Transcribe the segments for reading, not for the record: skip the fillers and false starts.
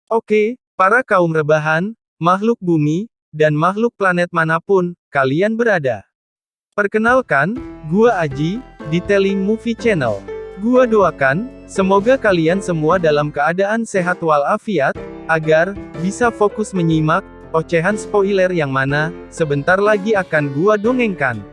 Oke, para kaum rebahan, makhluk bumi, dan makhluk planet manapun kalian berada. Perkenalkan, gua Aji, Detailing Movie Channel. Gua doakan, semoga kalian semua dalam keadaan sehat walafiat, agar bisa fokus menyimak ocehan spoiler yang mana sebentar lagi akan gua dongengkan.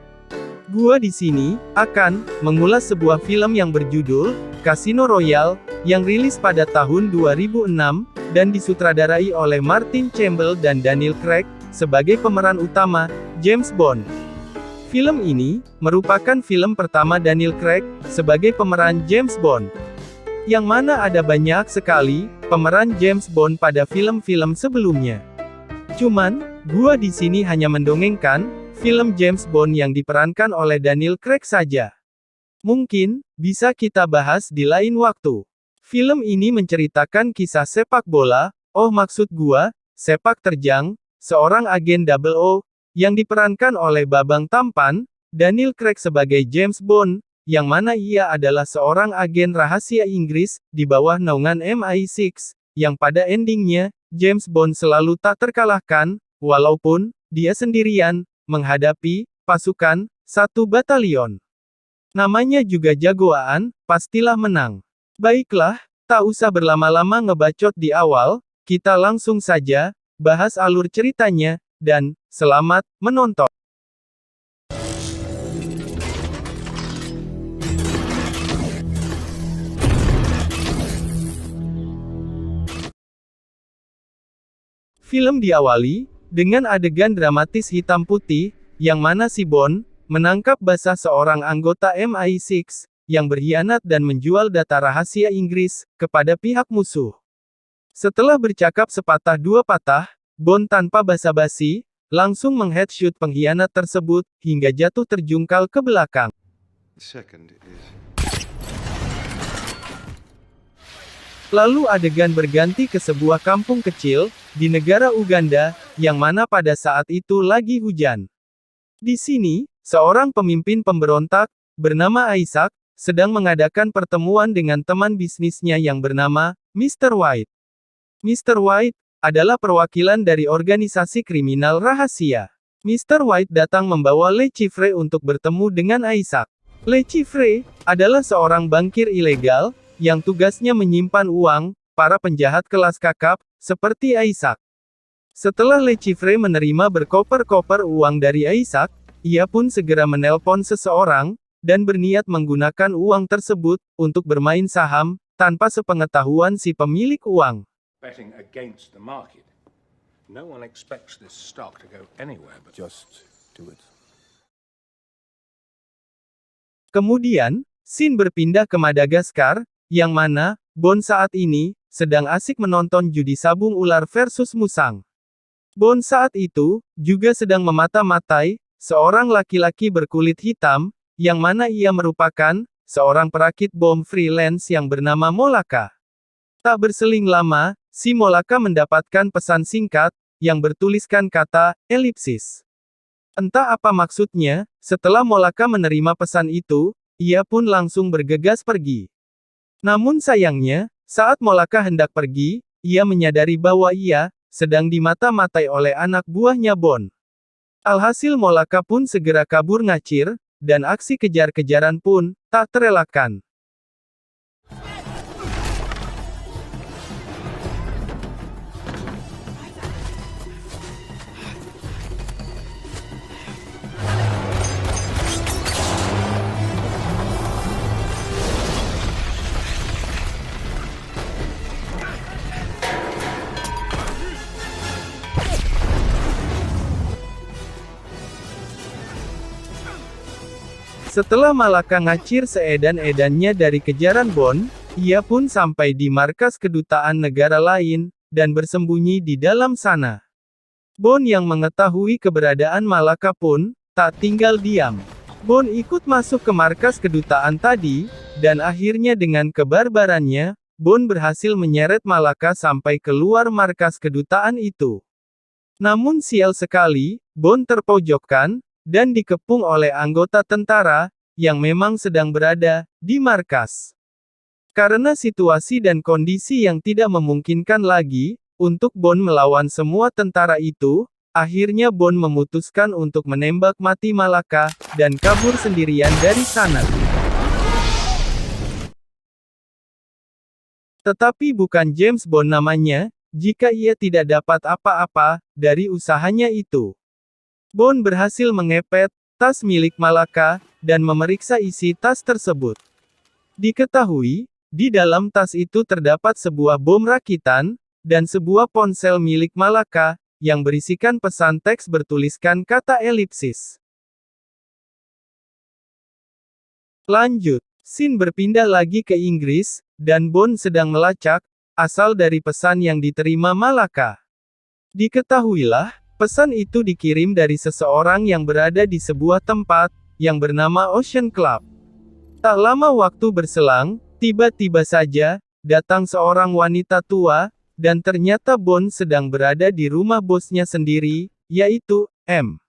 Gua di sini akan mengulas sebuah film yang berjudul Casino Royale yang rilis pada tahun 2006 dan disutradarai oleh Martin Campbell dan Daniel Craig sebagai pemeran utama James Bond. Film ini merupakan film pertama Daniel Craig sebagai pemeran James Bond. Yang mana ada banyak sekali pemeran James Bond pada film-film sebelumnya. Cuman, gua di sini hanya mendongengkan film James Bond yang diperankan oleh Daniel Craig saja. Mungkin bisa kita bahas di lain waktu. Film ini menceritakan kisah sepak bola, maksud gua, sepak terjang, seorang agen 00, yang diperankan oleh Babang Tampan, Daniel Craig sebagai James Bond, yang mana ia adalah seorang agen rahasia Inggris, di bawah naungan MI6, yang pada endingnya, James Bond selalu tak terkalahkan, walaupun dia sendirian menghadapi pasukan satu batalion. Namanya juga jagoan, pastilah menang. Baiklah, tak usah berlama-lama ngebacot di awal, kita langsung saja bahas alur ceritanya, dan selamat menonton. Film diawali dengan adegan dramatis hitam putih, yang mana si Bond menangkap basah seorang anggota MI6 yang berkhianat dan menjual data rahasia Inggris kepada pihak musuh. Setelah bercakap sepatah dua patah, Bond tanpa basa-basi langsung mengheadshot pengkhianat tersebut hingga jatuh terjungkal ke belakang. Lalu adegan berganti ke sebuah kampung kecil, di negara Uganda, yang mana pada saat itu lagi hujan. Di sini, seorang pemimpin pemberontak, bernama Isaac, sedang mengadakan pertemuan dengan teman bisnisnya yang bernama, Mr. White. Mr. White, adalah perwakilan dari organisasi kriminal rahasia. Mr. White datang membawa Le Chiffre untuk bertemu dengan Isaac. Le Chiffre, adalah seorang bankir ilegal, yang tugasnya menyimpan uang, para penjahat kelas kakap, seperti Isaac. Setelah Le Chiffre menerima berkoper-koper uang dari Isaac, ia pun segera menelpon seseorang, dan berniat menggunakan uang tersebut, untuk bermain saham, tanpa sepengetahuan si pemilik uang. Betting against the market. No one expects this stock to go anywhere but just do it. Kemudian, scene berpindah ke Madagaskar, yang mana, Bond saat ini, sedang asik menonton judi sabung ular versus musang. Bond saat itu, juga sedang memata-matai, seorang laki-laki berkulit hitam, yang mana ia merupakan, seorang perakit bom freelance yang bernama Molaka. Tak berseling lama, si Molaka mendapatkan pesan singkat, yang bertuliskan kata, elipsis. Entah apa maksudnya, setelah Molaka menerima pesan itu, ia pun langsung bergegas pergi. Namun sayangnya, saat Molaka hendak pergi, ia menyadari bahwa ia sedang dimata-matai oleh anak buahnya Bond. Alhasil Molaka pun segera kabur ngacir, dan aksi kejar-kejaran pun tak terelakkan. Setelah Malaka ngacir seedan-edannya dari kejaran Bond, ia pun sampai di markas kedutaan negara lain, dan bersembunyi di dalam sana. Bond yang mengetahui keberadaan Malaka pun, tak tinggal diam. Bond ikut masuk ke markas kedutaan tadi, dan akhirnya dengan kebarbarannya, Bond berhasil menyeret Malaka sampai keluar markas kedutaan itu. Namun sial sekali, Bond terpojokkan, dan dikepung oleh anggota tentara, yang memang sedang berada di markas. Karena situasi dan kondisi yang tidak memungkinkan lagi, untuk Bond melawan semua tentara itu, akhirnya Bond memutuskan untuk menembak mati Malaka, dan kabur sendirian dari sana. Tetapi bukan James Bond namanya, jika ia tidak dapat apa-apa dari usahanya itu. Bond berhasil mengepet tas milik Malaka, dan memeriksa isi tas tersebut. Diketahui, di dalam tas itu terdapat sebuah bom rakitan, dan sebuah ponsel milik Malaka, yang berisikan pesan teks bertuliskan kata elipsis. Lanjut, scene berpindah lagi ke Inggris, dan Bond sedang melacak, asal dari pesan yang diterima Malaka. Diketahuilah, pesan itu dikirim dari seseorang yang berada di sebuah tempat, yang bernama Ocean Club. Tak lama waktu berselang, tiba-tiba saja, datang seorang wanita tua, dan ternyata Bond sedang berada di rumah bosnya sendiri, yaitu M.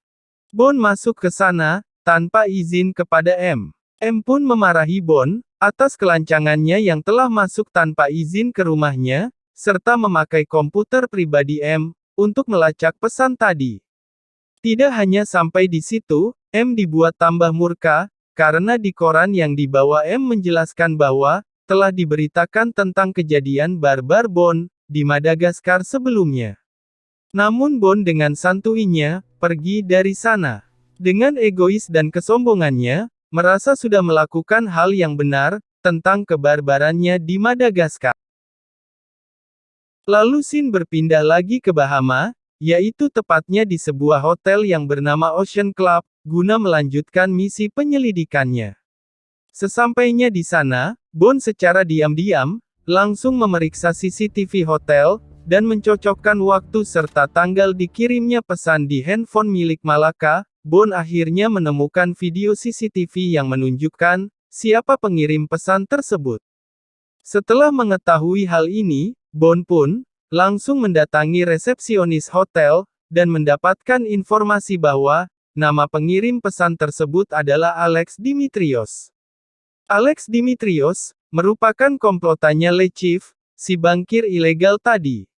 Bond masuk ke sana, tanpa izin kepada M. M pun memarahi Bond, atas kelancangannya yang telah masuk tanpa izin ke rumahnya, serta memakai komputer pribadi M, untuk melacak pesan tadi. Tidak hanya sampai di situ, M dibuat tambah murka, karena di koran yang dibawa M menjelaskan bahwa, telah diberitakan tentang kejadian barbar Bond, di Madagaskar sebelumnya. Namun Bond dengan santuinya, pergi dari sana. Dengan egois dan kesombongannya, merasa sudah melakukan hal yang benar, tentang kebarbarannya di Madagaskar. Lalu scene berpindah lagi ke Bahama, yaitu tepatnya di sebuah hotel yang bernama Ocean Club, guna melanjutkan misi penyelidikannya. Sesampainya di sana, Bond secara diam-diam, langsung memeriksa CCTV hotel, dan mencocokkan waktu serta tanggal dikirimnya pesan di handphone milik Malaka. Bond akhirnya menemukan video CCTV yang menunjukkan, siapa pengirim pesan tersebut. Setelah mengetahui hal ini, Bond pun, langsung mendatangi resepsionis hotel, dan mendapatkan informasi bahwa, nama pengirim pesan tersebut adalah Alex Dimitrios. Alex Dimitrios, merupakan komplotannya Lechif, si bankir ilegal tadi.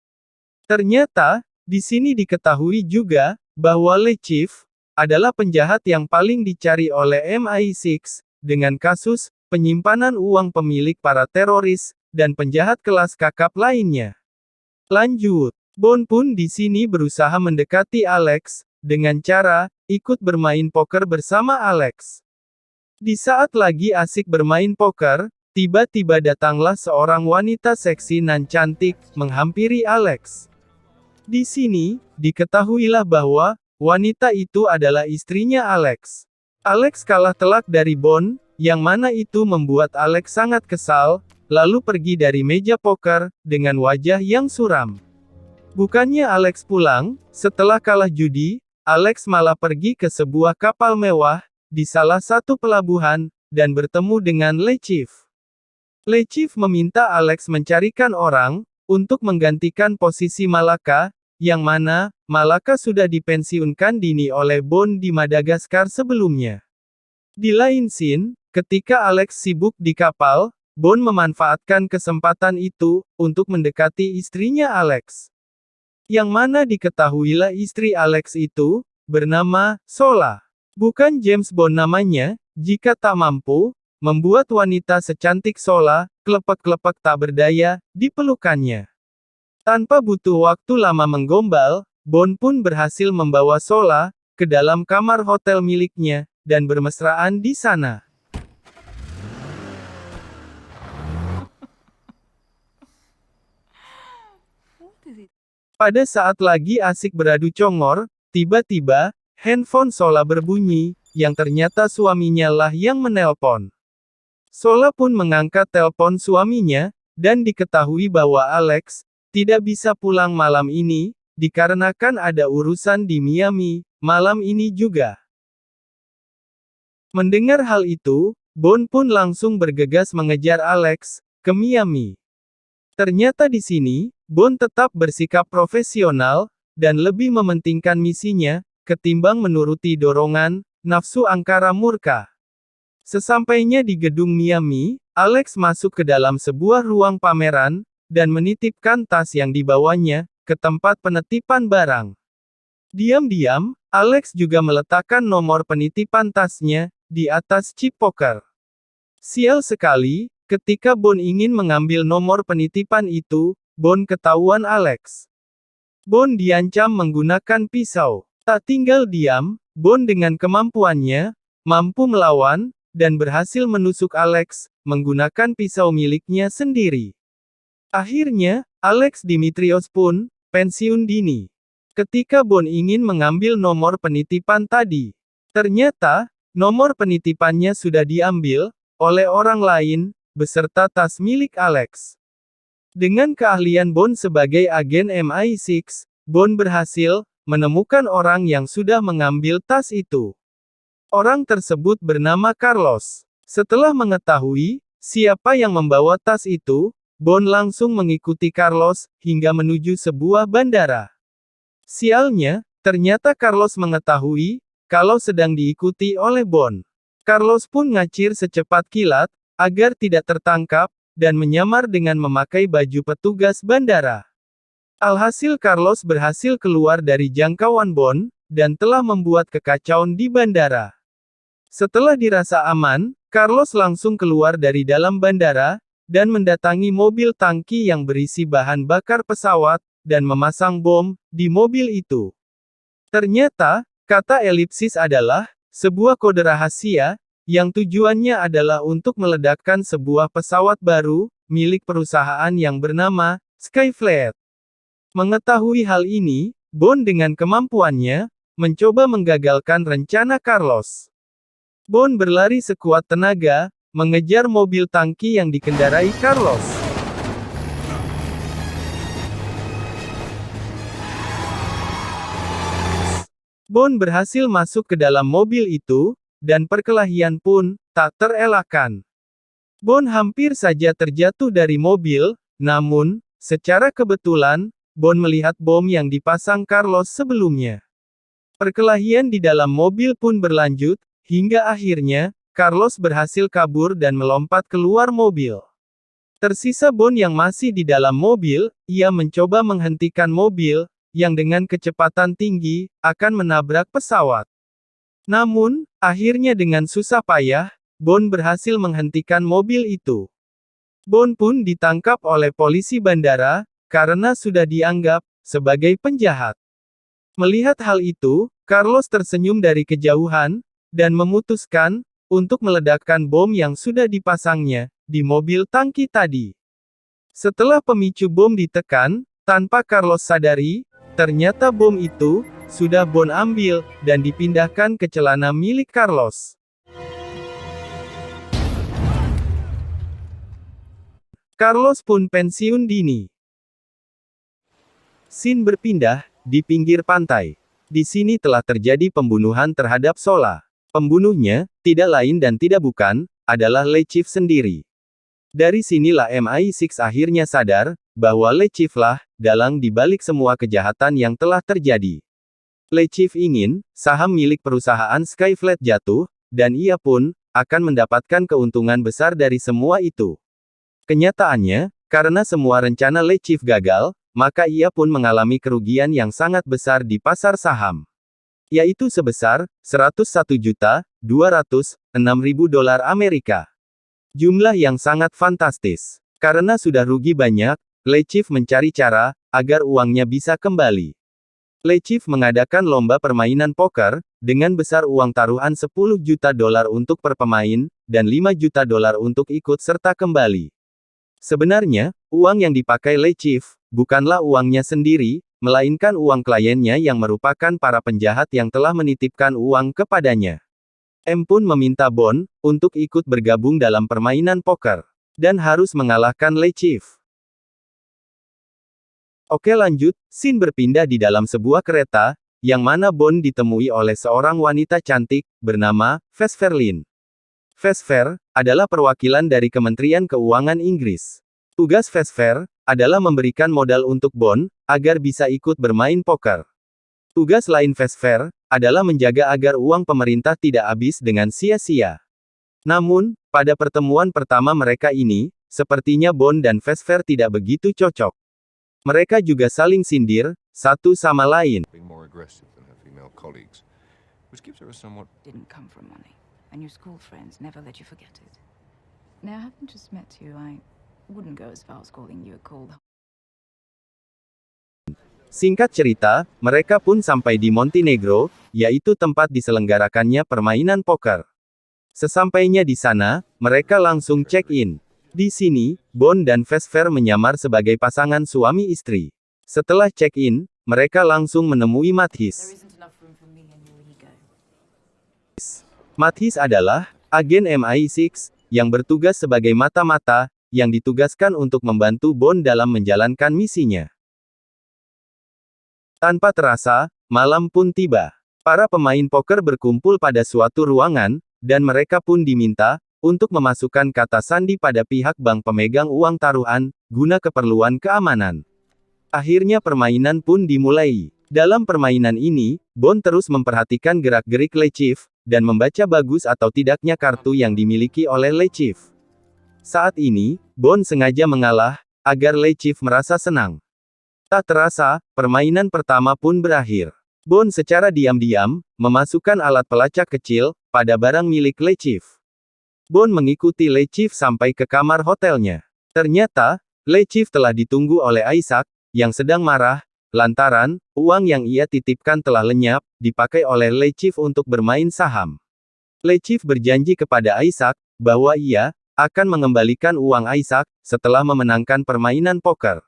Ternyata, di sini diketahui juga, bahwa Lechif, adalah penjahat yang paling dicari oleh MI6, dengan kasus, penyimpanan uang pemilik para teroris, dan penjahat kelas kakap lainnya. Lanjut, Bond pun di sini berusaha mendekati Alex, dengan cara, ikut bermain poker bersama Alex. Di saat lagi asik bermain poker, tiba-tiba datanglah seorang wanita seksi nan cantik, menghampiri Alex. Di sini, diketahuilah bahwa, wanita itu adalah istrinya Alex. Alex kalah telak dari Bond, yang mana itu membuat Alex sangat kesal, lalu pergi dari meja poker, dengan wajah yang suram. Bukannya Alex pulang, setelah kalah judi, Alex malah pergi ke sebuah kapal mewah, di salah satu pelabuhan, dan bertemu dengan Lechif. Lechif meminta Alex mencarikan orang, untuk menggantikan posisi Malaka, yang mana, Malaka sudah dipensiunkan dini oleh Bond di Madagaskar sebelumnya. Di lain scene, ketika Alex sibuk di kapal, Bond memanfaatkan kesempatan itu, untuk mendekati istrinya Alex. Yang mana diketahuilah istri Alex itu, bernama Sola. Bukan James Bond namanya, jika tak mampu, membuat wanita secantik Sola, klepek-klepek tak berdaya, di pelukannya. Tanpa butuh waktu lama menggombal, Bond pun berhasil membawa Sola, ke dalam kamar hotel miliknya, dan bermesraan di sana. Pada saat lagi asik beradu congor, tiba-tiba, handphone Sola berbunyi, yang ternyata suaminya lah yang menelpon. Sola pun mengangkat telepon suaminya, dan diketahui bahwa Alex, tidak bisa pulang malam ini, dikarenakan ada urusan di Miami, malam ini juga. Mendengar hal itu, Bond pun langsung bergegas mengejar Alex, ke Miami. Ternyata di sini, Bond tetap bersikap profesional, dan lebih mementingkan misinya, ketimbang menuruti dorongan, nafsu angkara murka. Sesampainya di gedung Miami, Alex masuk ke dalam sebuah ruang pameran, dan menitipkan tas yang dibawanya, ke tempat penitipan barang. Diam-diam, Alex juga meletakkan nomor penitipan tasnya di atas chip poker. Sial sekali, ketika Bond ingin mengambil nomor penitipan itu, Bond ketahuan Alex. Bond diancam menggunakan pisau. Tak tinggal diam, Bond dengan kemampuannya, mampu melawan, dan berhasil menusuk Alex, menggunakan pisau miliknya sendiri. Akhirnya, Alex Dimitrios pun pensiun dini. Ketika Bond ingin mengambil nomor penitipan tadi, ternyata, nomor penitipannya sudah diambil oleh orang lain, beserta tas milik Alex. Dengan keahlian Bond sebagai agen MI6, Bond berhasil menemukan orang yang sudah mengambil tas itu. Orang tersebut bernama Carlos. Setelah mengetahui siapa yang membawa tas itu, Bond langsung mengikuti Carlos hingga menuju sebuah bandara. Sialnya, ternyata Carlos mengetahui kalau sedang diikuti oleh Bond. Carlos pun ngacir secepat kilat agar tidak tertangkap dan menyamar dengan memakai baju petugas bandara. Alhasil Carlos berhasil keluar dari jangkauan Bond dan telah membuat kekacauan di bandara. Setelah dirasa aman, Carlos langsung keluar dari dalam bandara dan mendatangi mobil tangki yang berisi bahan bakar pesawat dan memasang bom di mobil itu. Ternyata, kata elipsis adalah sebuah kode rahasia yang tujuannya adalah untuk meledakkan sebuah pesawat baru milik perusahaan yang bernama Skyfleet. Mengetahui hal ini, Bond dengan kemampuannya mencoba menggagalkan rencana Carlos. Bond berlari sekuat tenaga mengejar mobil tangki yang dikendarai Carlos. Bond berhasil masuk ke dalam mobil itu, dan perkelahian pun tak terelakkan. Bond hampir saja terjatuh dari mobil, namun, secara kebetulan, Bond melihat bom yang dipasang Carlos sebelumnya. Perkelahian di dalam mobil pun berlanjut, hingga akhirnya, Carlos berhasil kabur dan melompat keluar mobil. Tersisa Bond yang masih di dalam mobil, ia mencoba menghentikan mobil, yang dengan kecepatan tinggi, akan menabrak pesawat. Namun, akhirnya dengan susah payah, Bond berhasil menghentikan mobil itu. Bond pun ditangkap oleh polisi bandara, karena sudah dianggap sebagai penjahat. Melihat hal itu, Carlos tersenyum dari kejauhan, dan memutuskan untuk meledakkan bom yang sudah dipasangnya di mobil tangki tadi. Setelah pemicu bom ditekan, tanpa Carlos sadari, ternyata bom itu sudah Bond ambil dan dipindahkan ke celana milik Carlos. Carlos pun pensiun dini. Scene berpindah di pinggir pantai. Di sini telah terjadi pembunuhan terhadap Sola. Pembunuhnya tidak lain dan tidak bukan adalah Le Chief sendiri. Dari sinilah MI6 akhirnya sadar bahwa Le Chief lah dalang di balik semua kejahatan yang telah terjadi. Le Chief ingin saham milik perusahaan Skyfleet jatuh, dan ia pun akan mendapatkan keuntungan besar dari semua itu. Kenyataannya, karena semua rencana Le Chief gagal, maka ia pun mengalami kerugian yang sangat besar di pasar saham. Yaitu sebesar $101.206.000 Amerika. Jumlah yang sangat fantastis. Karena sudah rugi banyak, Le Chief mencari cara agar uangnya bisa kembali. Le Chief mengadakan lomba permainan poker dengan besar uang taruhan $10 juta untuk per pemain dan $5 juta untuk ikut serta kembali. Sebenarnya, uang yang dipakai Le Chief bukanlah uangnya sendiri, melainkan uang kliennya yang merupakan para penjahat yang telah menitipkan uang kepadanya. M pun meminta Bond untuk ikut bergabung dalam permainan poker, dan harus mengalahkan Le Chief. Oke lanjut, scene berpindah di dalam sebuah kereta, yang mana Bond ditemui oleh seorang wanita cantik, bernama Vesper Lynn. Vesper adalah perwakilan dari Kementerian Keuangan Inggris. Tugas Vesper adalah memberikan modal untuk Bond, agar bisa ikut bermain poker. Tugas lain Vesper adalah menjaga agar uang pemerintah tidak habis dengan sia-sia. Namun, pada pertemuan pertama mereka ini, sepertinya Bond dan Vesper tidak begitu cocok. Mereka juga saling sindir, satu sama lain. Being more aggressive than her female colleagues, which gives her a somewhat Didn't come from money, and your school friends never let you forget it. Now, having just met you, I wouldn't go as far as calling you a cold. Singkat cerita, mereka pun sampai di Montenegro, yaitu tempat diselenggarakannya permainan poker. Sesampainya di sana, mereka langsung check-in. Di sini, Bond dan Vesper menyamar sebagai pasangan suami istri. Setelah check-in, mereka langsung menemui Mathis. There isn't enough room for me and your ego. Mathis adalah agen MI6 yang bertugas sebagai mata-mata yang ditugaskan untuk membantu Bond dalam menjalankan misinya. Tanpa terasa, malam pun tiba. Para pemain poker berkumpul pada suatu ruangan, dan mereka pun diminta untuk memasukkan kata sandi pada pihak bank pemegang uang taruhan, guna keperluan keamanan. Akhirnya permainan pun dimulai. Dalam permainan ini, Bond terus memperhatikan gerak-gerik Lechif, dan membaca bagus atau tidaknya kartu yang dimiliki oleh Lechif. Saat ini, Bond sengaja mengalah, agar Lechif merasa senang. Tak terasa, permainan pertama pun berakhir. Bond secara diam-diam, memasukkan alat pelacak kecil, pada barang milik Lechif. Bond mengikuti Lechif sampai ke kamar hotelnya. Ternyata, Lechif telah ditunggu oleh Isaac, yang sedang marah, lantaran, uang yang ia titipkan telah lenyap, dipakai oleh Lechif untuk bermain saham. Lechif berjanji kepada Isaac, bahwa ia akan mengembalikan uang Isaac, setelah memenangkan permainan poker.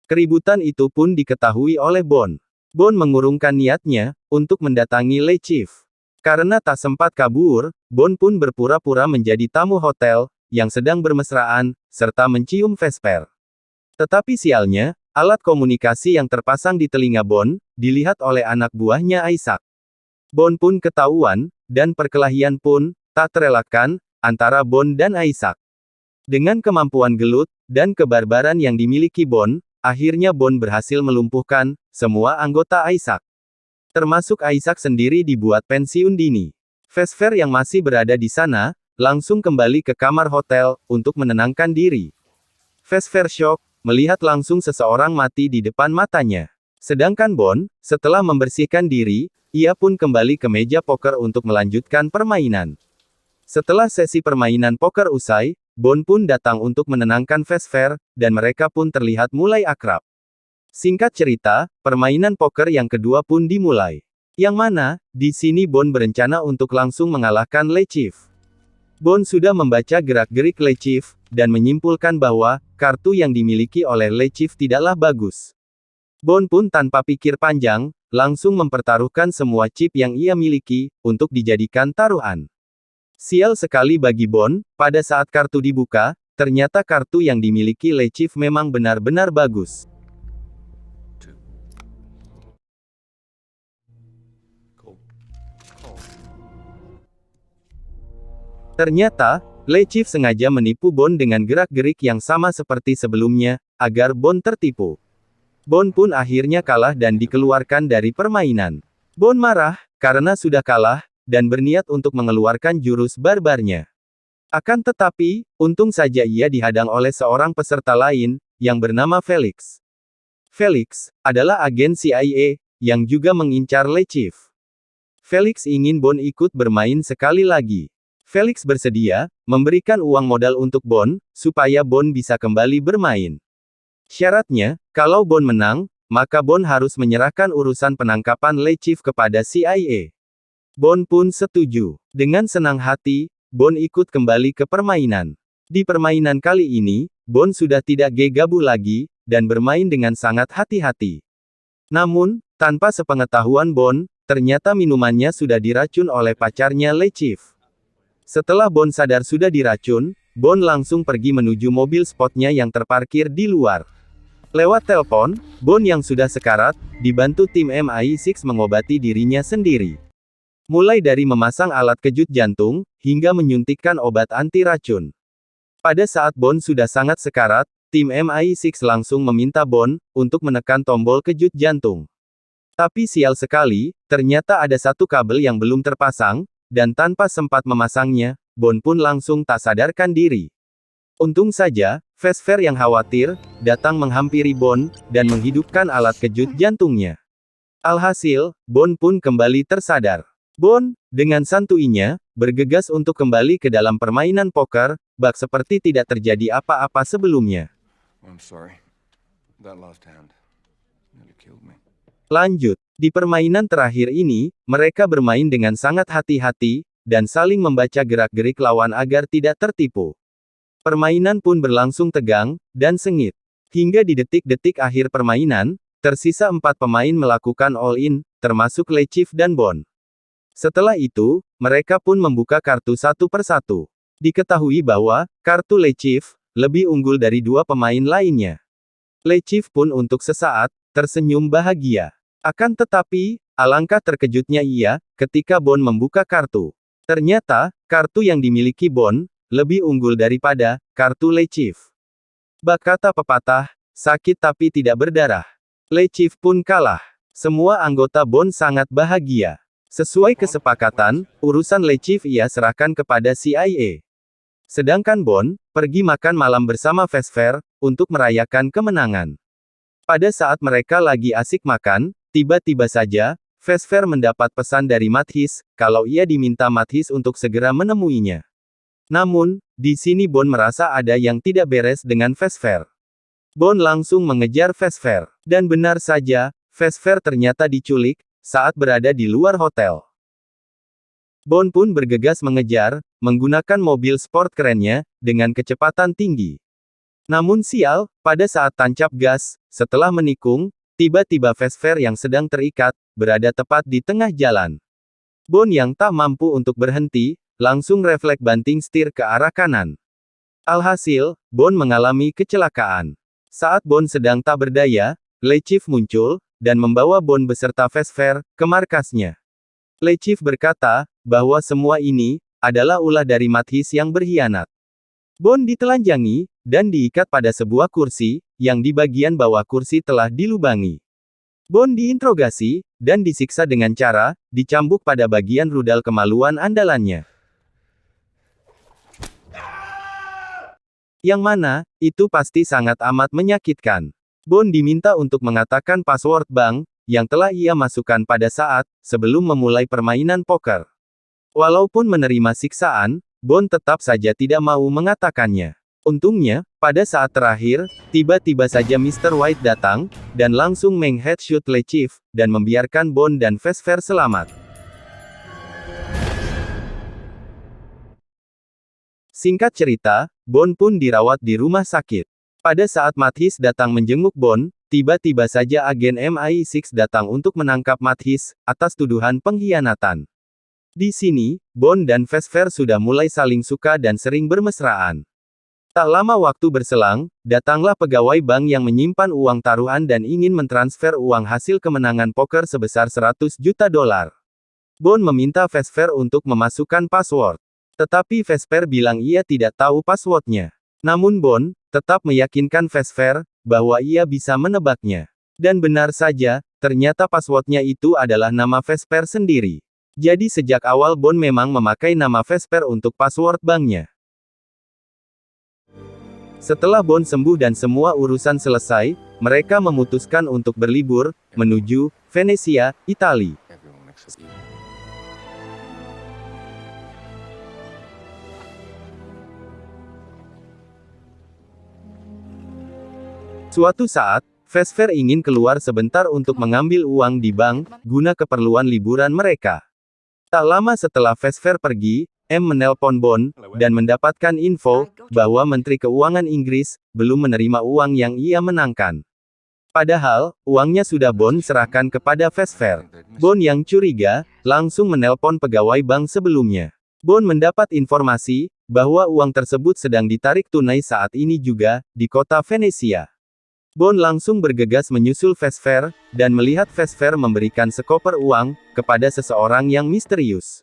Keributan itu pun diketahui oleh Bond. Bond mengurungkan niatnya untuk mendatangi Lechif. Karena tak sempat kabur, Bond pun berpura-pura menjadi tamu hotel yang sedang bermesraan, serta mencium Vesper. Tetapi sialnya, alat komunikasi yang terpasang di telinga Bond dilihat oleh anak buahnya Isaac. Bond pun ketahuan, dan perkelahian pun tak terelakkan antara Bond dan Isaac. Dengan kemampuan gelut dan kebarbaran yang dimiliki Bond, akhirnya Bond berhasil melumpuhkan semua anggota Isaac. Termasuk Isaac sendiri dibuat pensiun dini. Vesper yang masih berada di sana, langsung kembali ke kamar hotel, untuk menenangkan diri. Vesper shock, melihat langsung seseorang mati di depan matanya. Sedangkan Bond, setelah membersihkan diri, ia pun kembali ke meja poker untuk melanjutkan permainan. Setelah sesi permainan poker usai, Bond pun datang untuk menenangkan Vesper, dan mereka pun terlihat mulai akrab. Singkat cerita, permainan poker yang kedua pun dimulai. Yang mana, di sini Bond berencana untuk langsung mengalahkan Lechif. Bond sudah membaca gerak-gerik Lechif, dan menyimpulkan bahwa, kartu yang dimiliki oleh Lechif tidaklah bagus. Bond pun tanpa pikir panjang, langsung mempertaruhkan semua chip yang ia miliki, untuk dijadikan taruhan. Sial sekali bagi Bond, pada saat kartu dibuka, ternyata kartu yang dimiliki Lechif memang benar-benar bagus. Ternyata, Lechif sengaja menipu Bond dengan gerak-gerik yang sama seperti sebelumnya, agar Bond tertipu. Bond pun akhirnya kalah dan dikeluarkan dari permainan. Bond marah, karena sudah kalah, dan berniat untuk mengeluarkan jurus barbarnya. Akan tetapi, untung saja ia dihadang oleh seorang peserta lain, yang bernama Felix. Felix adalah agen CIA, yang juga mengincar Lechif. Felix ingin Bond ikut bermain sekali lagi. Felix bersedia memberikan uang modal untuk Bond, supaya Bond bisa kembali bermain. Syaratnya, kalau Bond menang, maka Bond harus menyerahkan urusan penangkapan Lechif kepada CIA. Bond pun setuju. Dengan senang hati, Bond ikut kembali ke permainan. Di permainan kali ini, Bond sudah tidak gegabah lagi, dan bermain dengan sangat hati-hati. Namun, tanpa sepengetahuan Bond, ternyata minumannya sudah diracun oleh pacarnya Lechif. Setelah Bond sadar sudah diracun, Bond langsung pergi menuju mobil sportnya yang terparkir di luar. Lewat telepon, Bond yang sudah sekarat, dibantu tim MI6 mengobati dirinya sendiri. Mulai dari memasang alat kejut jantung, hingga menyuntikkan obat anti racun. Pada saat Bond sudah sangat sekarat, tim MI6 langsung meminta Bond untuk menekan tombol kejut jantung. Tapi sial sekali, ternyata ada satu kabel yang belum terpasang, dan tanpa sempat memasangnya, Bond pun langsung tak sadarkan diri. Untung saja, Vesper yang khawatir, datang menghampiri Bond, dan menghidupkan alat kejut jantungnya. Alhasil, Bond pun kembali tersadar. Bond, dengan santuinya, bergegas untuk kembali ke dalam permainan poker, bak seperti tidak terjadi apa-apa sebelumnya. I'm sorry. That last hand nearly killed me. Lanjut, di permainan terakhir ini, mereka bermain dengan sangat hati-hati, dan saling membaca gerak-gerik lawan agar tidak tertipu. Permainan pun berlangsung tegang, dan sengit. Hingga di detik-detik akhir permainan, tersisa 4 pemain melakukan all-in, termasuk LeChief dan Bond. Setelah itu, mereka pun membuka kartu satu persatu. Diketahui bahwa, kartu LeChief, lebih unggul dari 2 pemain lainnya. LeChief pun untuk sesaat, tersenyum bahagia. Akan tetapi, alangkah terkejutnya ia, ketika Bond membuka kartu. Ternyata, kartu yang dimiliki Bond, lebih unggul daripada kartu LeChief. Bak kata pepatah, sakit tapi tidak berdarah. LeChief pun kalah. Semua anggota Bond sangat bahagia. Sesuai kesepakatan, urusan LeChief ia serahkan kepada CIA. Sedangkan Bond, pergi makan malam bersama Vesper, untuk merayakan kemenangan. Pada saat mereka lagi asik makan, tiba-tiba saja, Vesper mendapat pesan dari Mathis, kalau ia diminta Mathis untuk segera menemuinya. Namun, di sini Bond merasa ada yang tidak beres dengan Vesper. Bond langsung mengejar Vesper. Dan benar saja, Vesper ternyata diculik, saat berada di luar hotel. Bond pun bergegas mengejar, menggunakan mobil sport kerennya, dengan kecepatan tinggi. Namun sial, pada saat tancap gas, setelah menikung, tiba-tiba Vesper yang sedang terikat, berada tepat di tengah jalan. Bond yang tak mampu untuk berhenti, langsung refleks banting setir ke arah kanan. Alhasil, Bond mengalami kecelakaan. Saat Bond sedang tak berdaya, LeChief muncul, dan membawa Bond beserta Vesper, ke markasnya. LeChief berkata, bahwa semua ini, adalah ulah dari Mathis yang berkhianat. Bond ditelanjangi, dan diikat pada sebuah kursi, yang di bagian bawah kursi telah dilubangi. Bond diinterogasi, dan disiksa dengan cara, dicambuk pada bagian rudal kemaluan andalannya. Yang mana, itu pasti sangat amat menyakitkan. Bond diminta untuk mengatakan password bank, yang telah ia masukkan pada saat, sebelum memulai permainan poker. Walaupun menerima siksaan, Bond tetap saja tidak mau mengatakannya. Untungnya, pada saat terakhir, tiba-tiba saja Mr. White datang, dan langsung meng-headshot LeChief, dan membiarkan Bond dan Vesper selamat. Singkat cerita, Bond pun dirawat di rumah sakit. Pada saat Mathis datang menjenguk Bond, tiba-tiba saja agen MI6 datang untuk menangkap Mathis, atas tuduhan pengkhianatan. Di sini, Bond dan Vesper sudah mulai saling suka dan sering bermesraan. Tak lama waktu berselang, datanglah pegawai bank yang menyimpan uang taruhan dan ingin mentransfer uang hasil kemenangan poker sebesar 100 juta dolar. Bond meminta Vesper untuk memasukkan password. Tetapi Vesper bilang ia tidak tahu passwordnya. Namun Bond, tetap meyakinkan Vesper, bahwa ia bisa menebaknya. Dan benar saja, ternyata passwordnya itu adalah nama Vesper sendiri. Jadi sejak awal Bond memang memakai nama Vesper untuk password banknya. Setelah Bond sembuh dan semua urusan selesai, mereka memutuskan untuk berlibur, menuju Venesia, Italia. Everyone except you. Suatu saat, Vesper ingin keluar sebentar untuk mengambil uang di bank, guna keperluan liburan mereka. Tak lama setelah Vesper pergi, M menelpon Bond, dan mendapatkan info, bahwa Menteri Keuangan Inggris, belum menerima uang yang ia menangkan. Padahal, uangnya sudah Bond serahkan kepada Vesper. Bond yang curiga, langsung menelpon pegawai bank sebelumnya. Bond mendapat informasi, bahwa uang tersebut sedang ditarik tunai saat ini juga, di kota Venesia. Bond langsung bergegas menyusul Vesper, dan melihat Vesper memberikan sekoper uang, kepada seseorang yang misterius.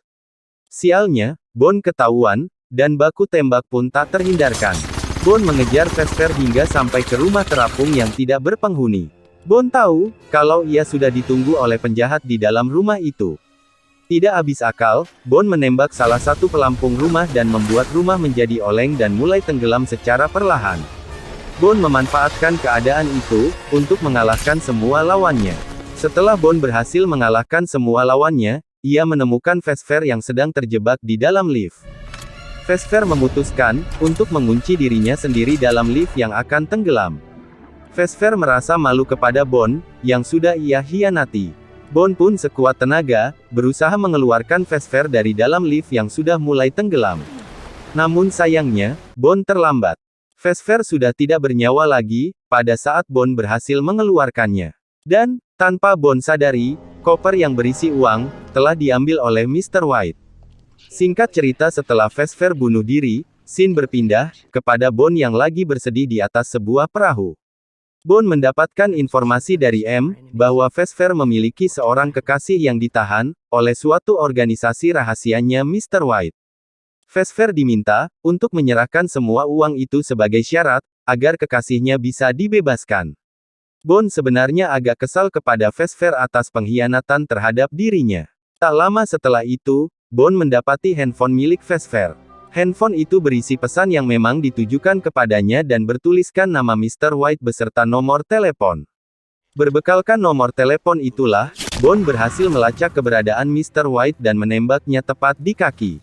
Sialnya, Bond ketahuan, dan baku tembak pun tak terhindarkan. Bond mengejar Vesper hingga sampai ke rumah terapung yang tidak berpenghuni. Bond tahu, kalau ia sudah ditunggu oleh penjahat di dalam rumah itu. Tidak habis akal, Bond menembak salah satu pelampung rumah dan membuat rumah menjadi oleng dan mulai tenggelam secara perlahan. Bond memanfaatkan keadaan itu, untuk mengalahkan semua lawannya. Setelah Bond berhasil mengalahkan semua lawannya, ia menemukan Vesper yang sedang terjebak di dalam lift. Vesper memutuskan, untuk mengunci dirinya sendiri dalam lift yang akan tenggelam. Vesper merasa malu kepada Bond, yang sudah ia hianati. Bond pun sekuat tenaga, berusaha mengeluarkan Vesper dari dalam lift yang sudah mulai tenggelam. Namun sayangnya, Bond terlambat. Vesper sudah tidak bernyawa lagi, pada saat Bond berhasil mengeluarkannya. Dan, tanpa Bond sadari, koper yang berisi uang, telah diambil oleh Mr. White. Singkat cerita setelah Vesper bunuh diri, scene berpindah, kepada Bond yang lagi bersedih di atas sebuah perahu. Bond mendapatkan informasi dari M, bahwa Vesper memiliki seorang kekasih yang ditahan, oleh suatu organisasi rahasianya Mr. White. Vesper diminta, untuk menyerahkan semua uang itu sebagai syarat, agar kekasihnya bisa dibebaskan. Bond sebenarnya agak kesal kepada Vesper atas pengkhianatan terhadap dirinya. Tak lama setelah itu, Bond mendapati handphone milik Vesper. Handphone itu berisi pesan yang memang ditujukan kepadanya dan bertuliskan nama Mr. White beserta nomor telepon. Berbekalkan nomor telepon itulah, Bond berhasil melacak keberadaan Mr. White dan menembaknya tepat di kaki.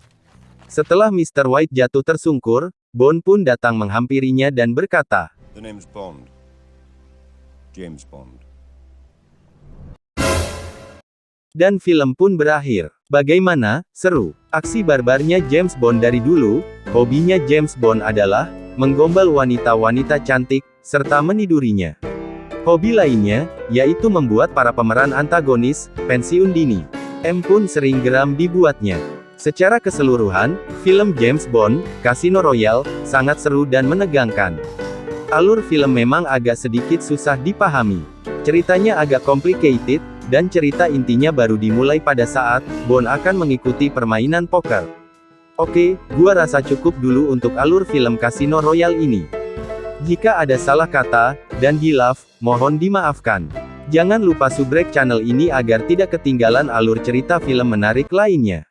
Setelah Mr. White jatuh tersungkur, Bond pun datang menghampirinya dan berkata, The name's Bond. James Bond. Dan film pun berakhir. Bagaimana? Seru. Aksi barbarnya James Bond dari dulu, hobinya James Bond adalah, menggombal wanita-wanita cantik, serta menidurinya. Hobi lainnya, yaitu membuat para pemeran antagonis, pensiun dini. M pun sering geram dibuatnya. Secara keseluruhan, film James Bond, Casino Royale, sangat seru dan menegangkan. Alur film memang agak sedikit susah dipahami. Ceritanya agak complicated, dan cerita intinya baru dimulai pada saat Bond akan mengikuti permainan poker. Oke, gua rasa cukup dulu untuk alur film Casino Royale ini. Jika ada salah kata dan hilaf, mohon dimaafkan. Jangan lupa subscribe channel ini agar tidak ketinggalan alur cerita film menarik lainnya.